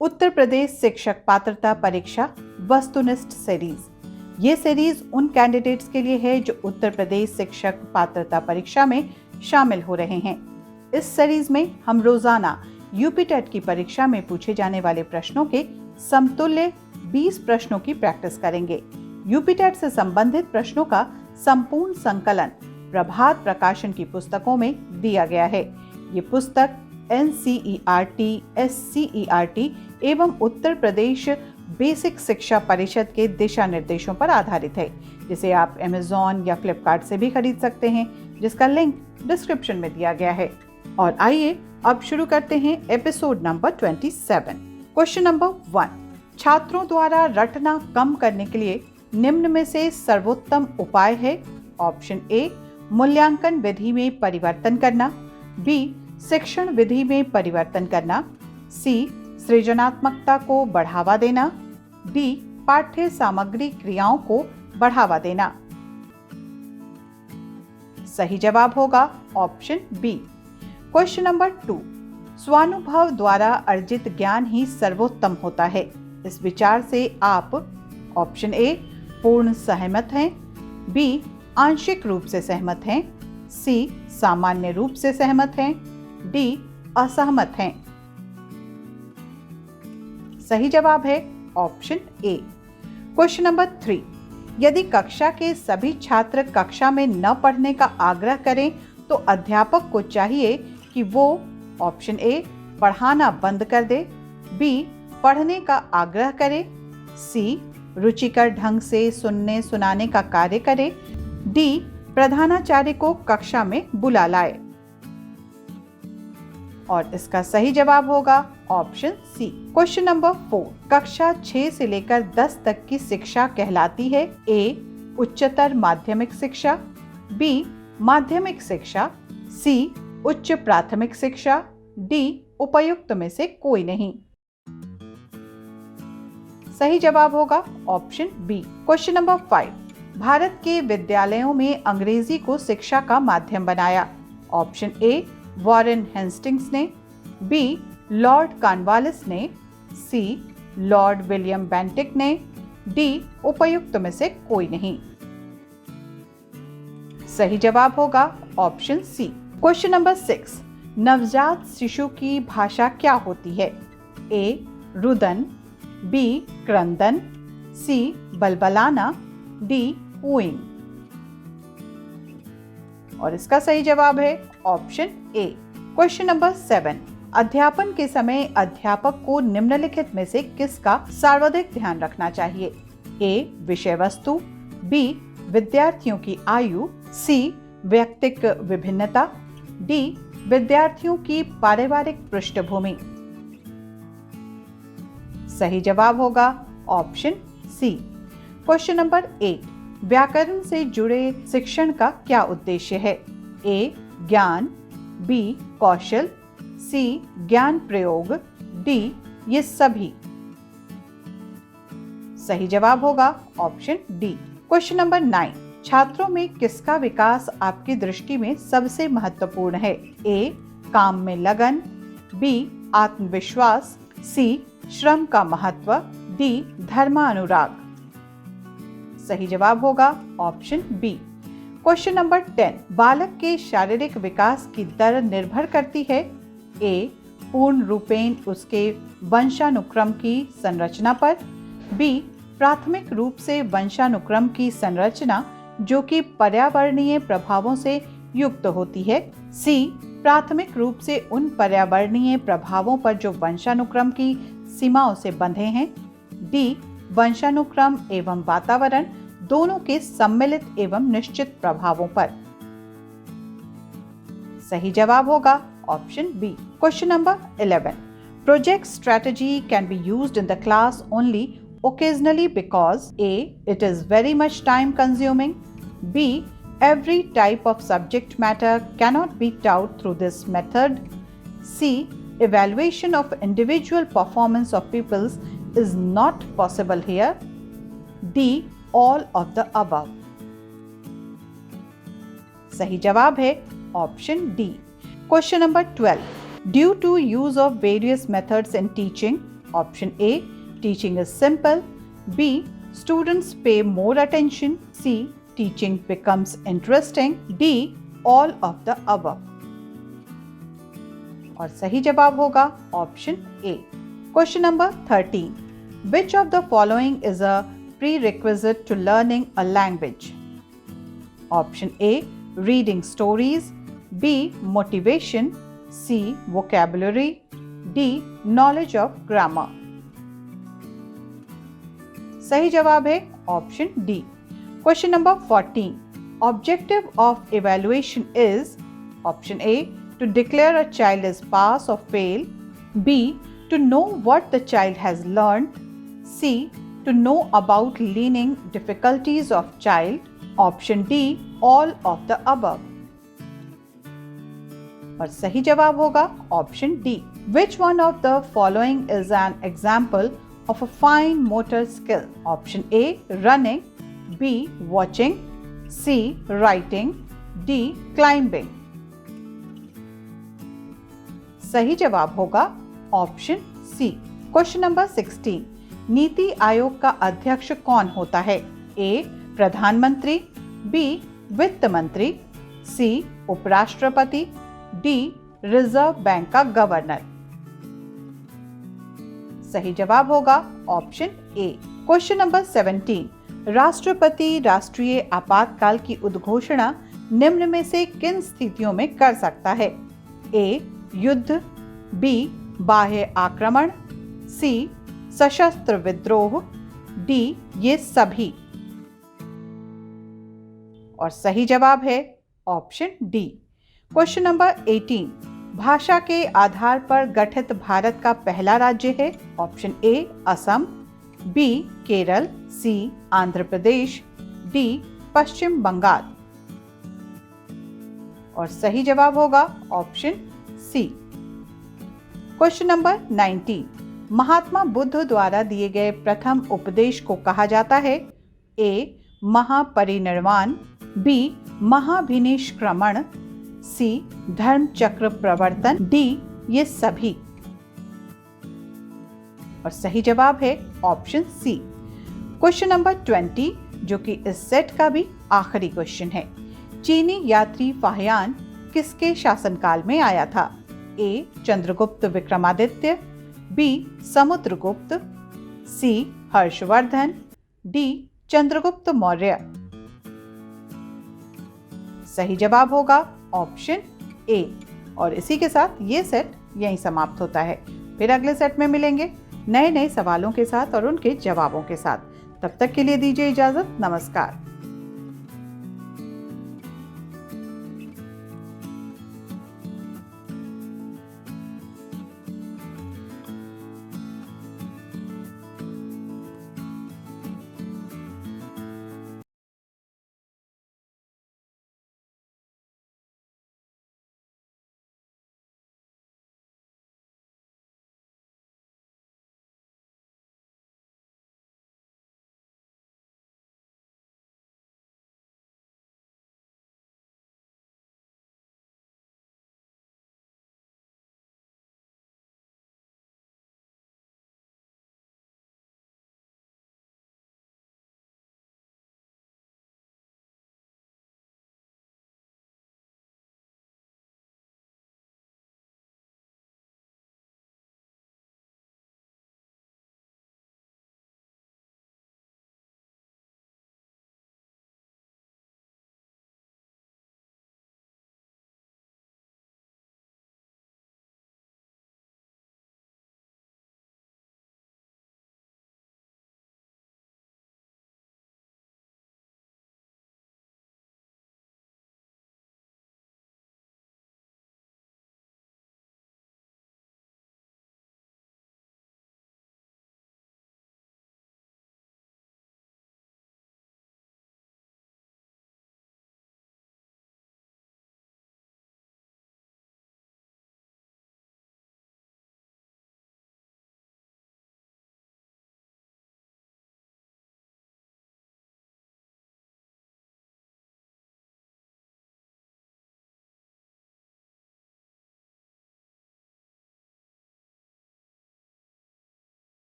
उत्तर प्रदेश शिक्षक पात्रता परीक्षा वस्तुनिष्ठ सीरीज। ये सीरीज उन कैंडिडेट्स के लिए है जो उत्तर प्रदेश शिक्षक पात्रता परीक्षा में शामिल हो रहे हैं। इस सीरीज में हम रोजाना यूपी टेट की परीक्षा में पूछे जाने वाले प्रश्नों के समतुल्य 20 प्रश्नों की प्रैक्टिस करेंगे। यूपी टेट से संबंधित प्रश्नों का संपूर्ण संकलन प्रभात प्रकाशन की पुस्तकों में दिया गया है। ये पुस्तक NCERT, SCERT एवं उत्तर प्रदेश बेसिक शिक्षा परिषद के दिशा निर्देशों पर आधारित है, जिसे आप Amazon या फ्लिपकार्ट से भी खरीद सकते हैं, जिसका लिंक डिस्क्रिप्शन में दिया गया है। और आइए अब शुरू करते हैं एपिसोड नंबर 27। क्वेश्चन नंबर 1, छात्रों द्वारा रटना कम करने के लिए निम्न में से सर्वोत्तम उपाय है। ऑप्शन ए, मूल्यांकन विधि में परिवर्तन करना। बी, शिक्षण विधि में परिवर्तन करना। सी, सृजनात्मकता को बढ़ावा देना। डी, पाठ्य सामग्री क्रियाओं को बढ़ावा देना। सही जवाब होगा ऑप्शन बी। क्वेश्चन नंबर 2, स्वानुभव द्वारा अर्जित ज्ञान ही सर्वोत्तम होता है। इस विचार से आप ऑप्शन ए, पूर्ण सहमत हैं। बी, आंशिक रूप से सहमत हैं। सी, सामान्य रूप से सहमत हैं। डी, असहमत हैं। सही जवाब है ऑप्शन ए। क्वेश्चन नंबर 3, यदि कक्षा के सभी छात्र कक्षा में न पढ़ने का आग्रह करें तो अध्यापक को चाहिए कि वो ऑप्शन ए, पढ़ाना बंद कर दे। बी, पढ़ने का आग्रह करे। सी, रुचिकर ढंग से सुनने सुनाने का कार्य करे। डी, प्रधानाचार्य को कक्षा में बुला लाए। और इसका सही जवाब होगा ऑप्शन सी। क्वेश्चन नंबर 4, कक्षा 6 से लेकर 10 तक की शिक्षा कहलाती है। ए, उच्चतर माध्यमिक शिक्षा। बी, माध्यमिक शिक्षा। सी, उच्च प्राथमिक शिक्षा। डी, उपर्युक्त में से कोई नहीं। सही जवाब होगा option B. Question number 5, Bharat के विद्यालयों में अंग्रेजी को शिक्षा का माध्यम बनाया। ऑप्शन ए, वॉरेन हेस्टिंग्स ने। बी, लॉर्ड कॉर्नवालिस ने। सी, लॉर्ड विलियम बेंटिक ने। डी, उपर्युक्त में से कोई नहीं। सही जवाब होगा ऑप्शन सी। क्वेश्चन नंबर 6, नवजात शिशु की भाषा क्या होती है? ए, रुदन। बी, क्रंदन। सी, बलबलाना। डी, पूइंग। और इसका सही जवाब है ऑप्शन ए। क्वेश्चन नंबर 7, अध्यापन के समय अध्यापक को निम्नलिखित में से किसका सर्वाधिक ध्यान रखना चाहिए? ए, विषय वस्तु। बी, विद्यार्थियों की आयु। सी, व्यक्तिक विभिन्नता। डी, विद्यार्थियों की पारिवारिक पृष्ठभूमि। सही जवाब होगा ऑप्शन सी। क्वेश्चन नंबर 8, व्याकरण से जुड़े शिक्षण का क्या उद्देश्य है? ए, ज्ञान। बी, कौशल। सी, ज्ञान प्रयोग। डी, ये सभी। सही जवाब होगा ऑप्शन डी। क्वेश्चन नंबर 9, छात्रों में किसका विकास आपकी दृष्टि में सबसे महत्वपूर्ण है? ए, काम में लगन। बी, आत्मविश्वास। सी, श्रम का महत्व। डी, धर्मानुराग। सही जवाब होगा ऑप्शन बी। क्वेश्चन नंबर 10, बालक के शारीरिक विकास की दर निर्भर करती है। ए, पूर्ण रूपेण उसके वंशानुक्रम की संरचना पर। बी, प्राथमिक रूप से वंशानुक्रम की संरचना जो कि पर्यावरणीय प्रभावों से युक्त होती है। सी, प्राथमिक रूप से उन पर्यावरणीय प्रभावों पर जो वंशानुक्रम की सीमाओं से बंधे हैं। डी, वंशानुक्रम एवं वातावरण दोनों के सम्मिलित एवं निश्चित प्रभावों पर। सही जवाब होगा option B. Question number 11, project strategy can be used in the class only occasionally because A, it is very much time consuming. B, every type of subject matter cannot be taught through this method. C, evaluation of individual performance of pupils is not possible here. D, all of the above. सही जवाब है option D. Question number 12, due to use of various methods in teaching, option A, teaching is simple, B, students pay more attention, C, teaching becomes interesting, D, all of the above. और सही जवाब होगा option A. Question number 13, which of the following is a prerequisite to learning a language? Option A, reading stories, B, motivation, C, vocabulary, D, knowledge of grammar. सही जवाब है option D. Question number 14, objective of evaluation is option A, to declare a child is pass or fail, B, to know what the child has learned, C, to know about learning difficulties of child, option D, all of the above. और सही जवाब होगा option D. Which one of the following is an example of a fine motor skill? Option A, running, B, watching, C, writing, D, climbing. सही जवाब होगा option C. Question number 16, NITI Aayog का अध्यक्ष कौन होता है? ए, प्रधानमंत्री, बी, वित्त मंत्री, सी, उपराष्ट्रपति, डी, रिजर्व बैंक का गवर्नर। सही जवाब होगा ऑप्शन ए। क्वेश्चन नंबर 17, राष्ट्रपति राष्ट्रीय आपातकाल की उद्घोषणा निम्न में से किन स्थितियों में कर सकता है? ए, युद्ध, बी, बाह्य आक्रमण, सी, सशस्त्र विद्रोह, डी, ये सभी। और सही जवाब है ऑप्शन डी। क्वेश्चन नंबर 18, भाषा के आधार पर गठित भारत का पहला राज्य है? Option A, Assam, B, Kerala, C, Andhra Pradesh, D, Paschim Bangal. और सही जवाब होगा option C. Question number 19, Mahatma Buddha द्वारा दिए गए प्रथम उपदेश को कहा जाता है? ए, महापरिनिर्वाण, बी, महाभिनिष्क्रमण, सी, धर्म चक्र प्रवर्तन, डी, ये सभी। और सही जवाब है ऑप्शन सी। क्वेश्चन नंबर 20, जो कि इस सेट का भी आखिरी क्वेश्चन है, चीनी यात्री फाहियान किसके शासनकाल में आया था? ए, चंद्रगुप्त विक्रमादित्य, बी, समुद्रगुप्त, सी, हर्षवर्धन, डी, चंद्रगुप्त मौर्य। सही जवाब होगा ऑप्शन ए। और इसी के साथ ये सेट यहीं समाप्त होता है। फिर अगले सेट में मिलेंगे नए नए सवालों के साथ और उनके जवाबों के साथ। तब तक के लिए दीजिए इजाजत। नमस्कार।